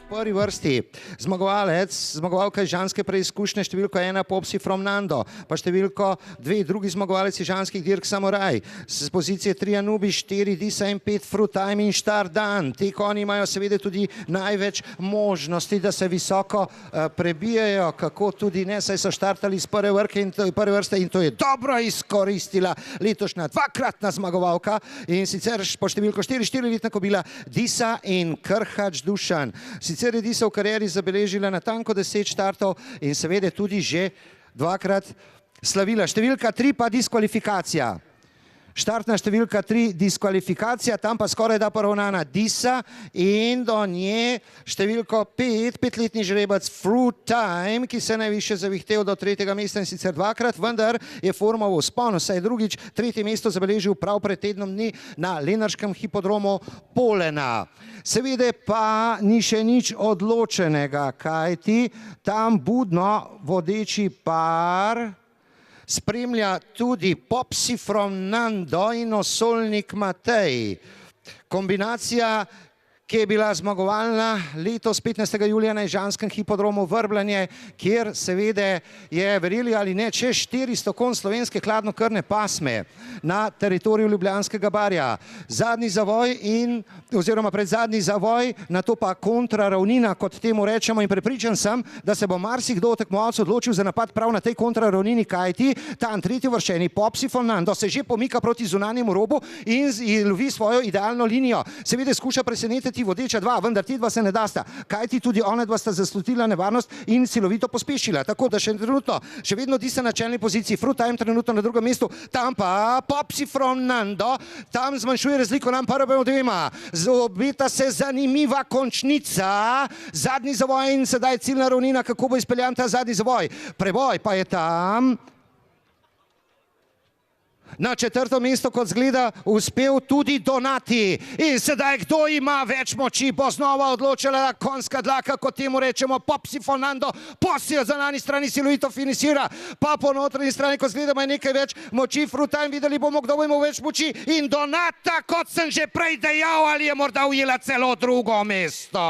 prvi vrsti zmagovalka iz žanske preizkušnje številko 1 Popsi from Nando, pa številko 2 drugi zmagovalec iz žanskih dirk Samuraj, z pozicije 3 Anubi, 4 Disa in 5 Fruit Time in Star Dan. Ti konji imajo seveda tudi največ možnosti, da se visoko prebijajo, kako tudi ne, saj so štartali iz prve vrste in to je dobro izkoristila letošnja dvakratna zmagovalka in sicer po številko 4-letna kobila Disa in Krhač Dušan. Sicer je Disa v karieri zabeležila natanko 10 štartov in seveda tudi že dvakrat slavila. Številka 3 pa diskvalifikacija. Štartna številka 3 diskvalifikacija, tam pa skoraj da poravnana Disa in do nje številko 5, 5-letni žrebec Fruit Time, ki se je najviše zavihtel do 3. mesta in sicer dvakrat, vendar je forma v vzponu, saj je drugič 3. mesto zabeležil prav pred tednom dni na lenarškem hipodromu Polena. Seveda pa ni še nič odločenega, kajti tam budno vodeči par spremlja tudi Popsi from Nando in Osolnik Matej. Kombinacija, ki je bila zmagovalna letos 15. julija na žanskem hipodromu Vrbljanje, kjer seveda je, verjeli ali ne, čez 400 konj slovenske hladnokrvne pasme na teritoriju Ljubljanskega barja. Zadnji zavoj oziroma predzadnji zavoj, na to pa kontraravnina, kot temu rečemo, in prepričan sem, da se bo marsikdo od tekmovalcev odločil za napad prav na tej kontraravnini, kajti tam tretjeuvrščeni Popsi from Nando se že pomika proti zunanjemu robu in lovi svojo idealno linijo. Seveda skuša presenetiti vodeča dva, vendar ti dva se ne dasta, kajti tudi ona dva sta zaslutila nevarnost in silovito pospešila. Tako da še vedno Disa na čelni poziciji, Fruit Time trenutno na drugem mestu, tam pa Popsi from Nando, tam zmanjšuje razliko nam prvemu dvema. Obeta se zanimiva končnica, zadnji zavoj in sedaj ciljna ravnina, kako bo izpeljan ta zadnji zavoj. Preboj pa je tam na 4. mesto, kot zgleda, uspel tudi Donati. In sedaj, kdo ima več moči, bo znova odločila konjska dlaka, kot temu rečemo, Popsi from Nando, Popsi za nani strani silovito finisira, pa po notranji strani, kot zgleda, ima nekaj več moči, Fruit Time, videli bomo, kdo bo imel več moči, in Donata, kot sem že prej dejal, ali je morda ujela celo drugo mesto.